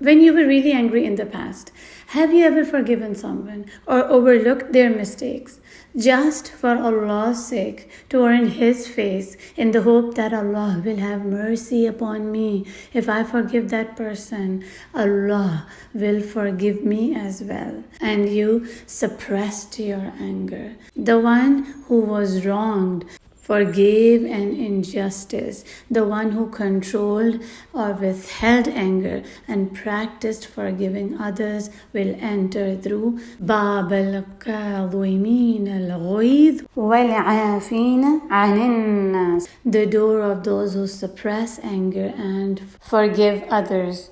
When you were really angry in the past, have you ever forgiven someone or overlooked their mistakes just for Allah's sake, to earn His face, in the hope that Allah will have mercy upon me? If I forgive that person, Allah will forgive me as well. And you suppressed your anger. The one who was wronged forgave an injustice. The one who controlled or withheld anger and practiced forgiving others will enter through باب الكاظمين الغيظ والعافين عن الناس, the door of those who suppress anger and forgive others.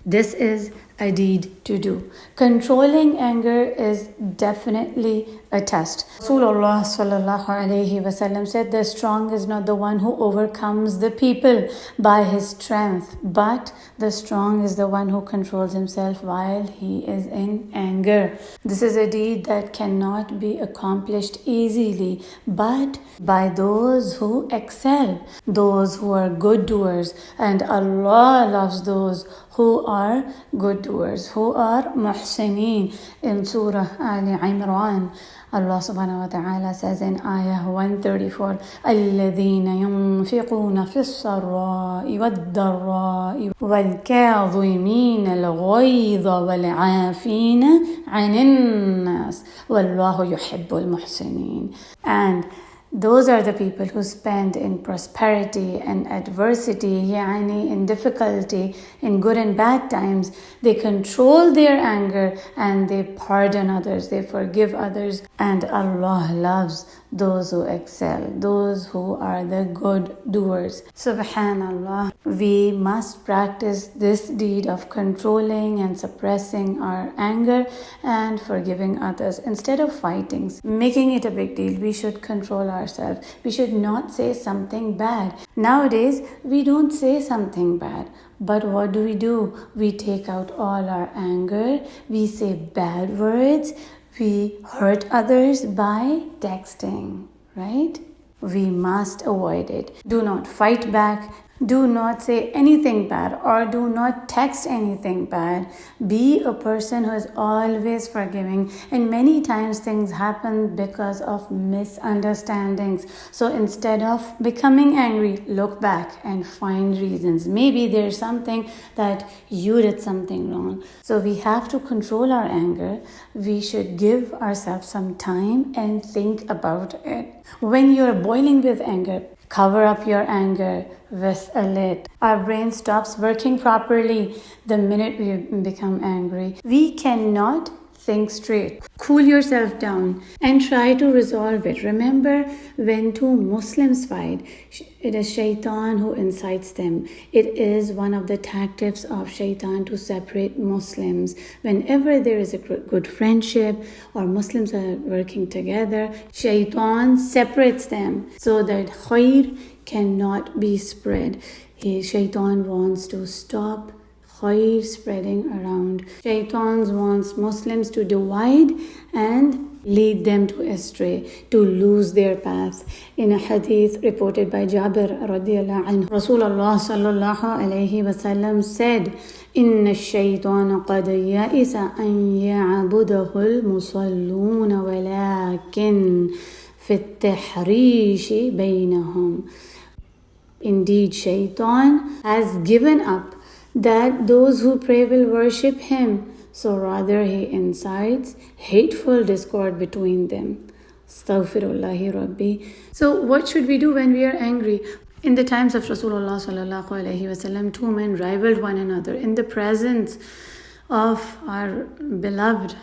This is a deed to do. Controlling anger is definitely a test. Rasulullah sallallahu alaihi wasallam said, the strong is not the one who overcomes the people by his strength, but the strong is the one who controls himself while he is in anger. This is a deed that cannot be accomplished easily, but by those who excel, those who are good doers, and Allah loves those who are good doers, who are muhsineen. In Surah Ali Imran, Allah subhanahu wa ta'ala says in ayah 134, الَّذِينَ يُنْفِقُونَ فِي السَّرَّاءِ وَالضَّرَّاءِ وَالْكَاظِمِينَ الْغَيْظَ وَالْعَافِينَ عَنِ النَّاسِ وَاللَّهُ يُحِبُّ الْمُحْسِنِينَ. And those are the people who spend in prosperity and adversity, yani in difficulty, in good and bad times. They control their anger and they pardon others, they forgive others. And Allah loves those who excel, those who are the good doers. Subhanallah, we must practice this deed of controlling and suppressing our anger and forgiving others. Instead of fighting, making it a big deal, we should control ourselves. We should not say something bad. Nowadays, we don't say something bad. But what do? We take out all our anger. We say bad words. We hurt others by texting, right? We must avoid it. Do not fight back. Do not say anything bad or do not text anything bad. Be a person who is always forgiving. And many times things happen because of misunderstandings. So instead of becoming angry, look back and find reasons. Maybe there's something that you did something wrong. So we have to control our anger. We should give ourselves some time and think about it. When you're boiling with anger, cover up your anger with a lid. Our brain stops working properly the minute we become angry. We cannot think straight. Cool yourself down and try to resolve it. Remember, when two Muslims fight, it is Shaitan who incites them. It is one of the tactics of Shaitan to separate Muslims. Whenever there is a good friendship or Muslims are working together, Shaitan separates them so that khair cannot be spread. Shaitan wants to stop khair spreading around. Shaitan wants Muslims to divide and lead them to astray, to lose their path. In a hadith reported by Jabir radiallahu anhu, Rasulullah sallallahu alayhi wasallam said, إن الشيطان قد يئس أن يعبده المصلون ولكن في التحريش بينهم. Indeed, Shaitan has given up that those who pray will worship him. So rather he incites hateful discord between them. Astaghfirullahi Rabbi. So what should we do when we are angry? In the times of Rasulullah sallallahu alaihi wasallam, two men rivaled one another in the presence of our beloved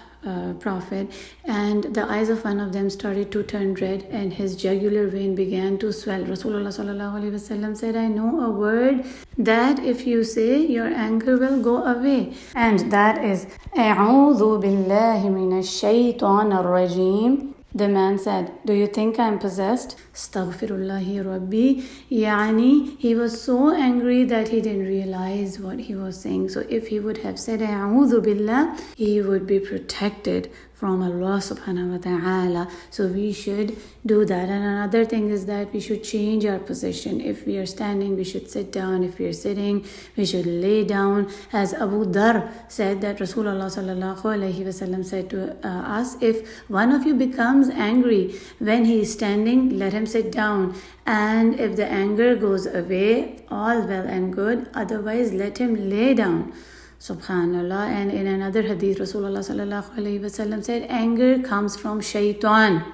Prophet, and the eyes of one of them started to turn red and his jugular vein began to swell. Rasulullah sallallahu alaihi wasallam said, I know a word that if you say, your anger will go away, and that is A'udhu billahi minash shaitanir rajim. The man said, do you think I am possessed? Astaghfirullahi Rabbi. Yani, he was so angry that he didn't realize what he was saying. So if he would have said A'udhu Billah, he would be protected from Allah subhanahu wa ta'ala. So we should do that. And another thing is that we should change our position. If we are standing, we should sit down. If we are sitting, we should lay down. As Abu Dhar said, that Rasulullah sallallahu alaihi wasallam said to us, if one of you becomes angry when he is standing, let him sit down. And if the anger goes away, all well and good. Otherwise, let him lay down. Subhanallah. And in another hadith, Rasulullah sallallahu alaihi wasallam said, anger comes from shaitan,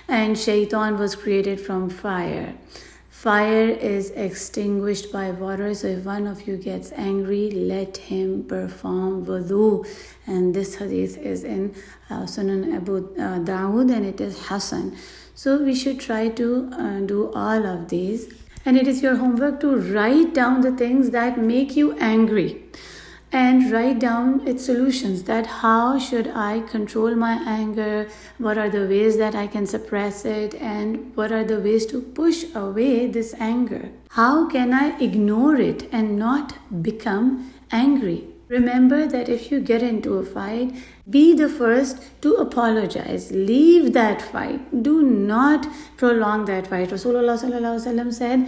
and shaitan was created from fire. Fire is extinguished by water. So if one of you gets angry, let him perform wudu. And this hadith is in Sunan Abu Dawood, and it is Hasan. So we should try to do all of these. And it is your homework to write down the things that make you angry, and write down its solutions, that how should I control my anger, what are the ways that I can suppress it, and what are the ways to push away this anger. How can I ignore it and not become angry? Remember that if you get into a fight, be the first to apologize. Leave that fight. Do not prolong that fight. Rasulullah sallallahu alaihi wasallam said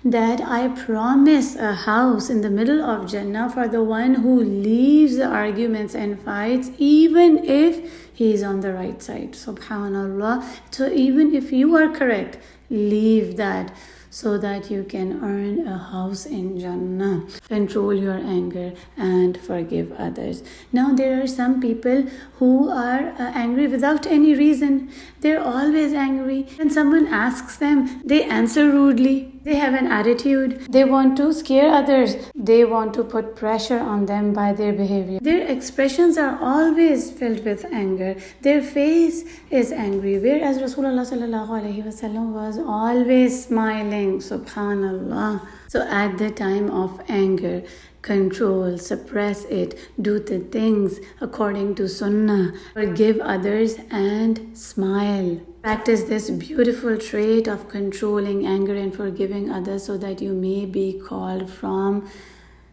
that I promise a house in the middle of Jannah for the one who leaves the arguments and fights, even if he is on the right side. Subhanallah. So even if you are correct, leave that, so that you can earn a house in Jannah. Control your anger and forgive others. Now there are some people who are angry without any reason. They're always angry. When someone asks them, they answer rudely. They have an attitude. They want to scare others. They want to put pressure on them by their behavior. Their expressions are always filled with anger. Their face is angry. Whereas Rasulullah sallallahu alaihi wasallam was always smiling. Subhanallah. So at the time of anger, control, suppress it, do the things according to Sunnah, forgive others and smile. Practice this beautiful trait of controlling anger and forgiving others, so that you may be called from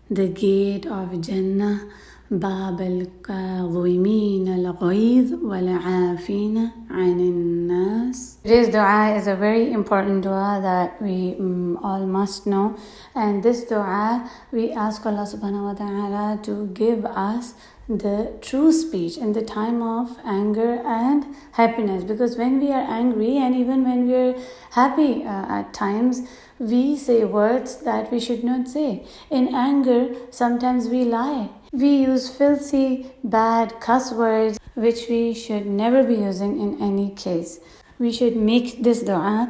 the gate of Jannah, باب الكاظمين الغيظ والعافين عن الناس. Today's dua is a very important dua that we all must know. And this dua, we ask Allah subhanahu wa ta'ala to give us the true speech in the time of anger and happiness. Because when we are angry, and even when we are happy at times, we say words that we should not say. In anger, sometimes we lie. We use filthy, bad cuss words, which we should never be using in any case. We should make this dua.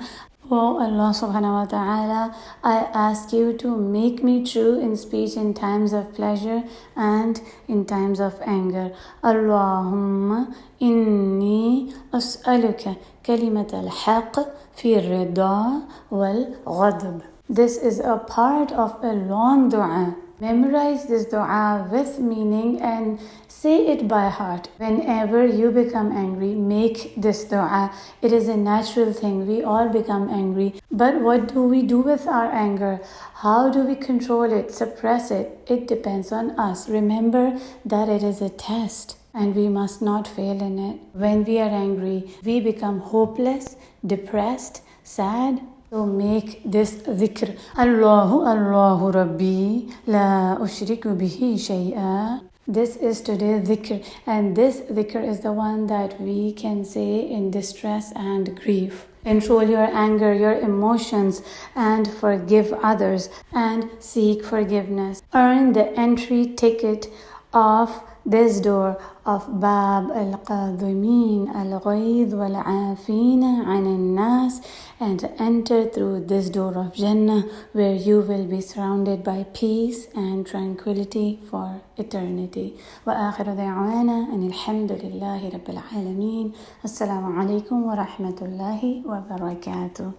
Oh Allah subhanahu wa ta'ala, I ask you to make me true in speech in times of pleasure and in times of anger. Allahumma inni as'aluka kalimat al-haq fi rida wal-ghadab. This is a part of a long dua. Memorize this dua with meaning and say it by heart. Whenever you become angry, make this dua. It is a natural thing. We all become angry. But what do we do with our anger? How do we control it, suppress it? It depends on us. Remember that it is a test, and we must not fail in it. When we are angry, we become hopeless, depressed, sad. So make this dhikr. Allahu Allahu Rabbi la ushriku bihi shay'a. This is today's dhikr, and this dhikr is the one that we can say in distress and grief. Control your anger, your emotions, and forgive others, and seek forgiveness. Earn the entry ticket of this door of Bab al-Qadhimin al-Ghaid wal-Afina an nas, and enter through this door of Jannah, where you will be surrounded by peace and tranquility for eternity. Wa akhiru da'wana anil hamdulillahi rabbil alameen. Assalamu alaikum wa rahmatullahi wa barakatuh.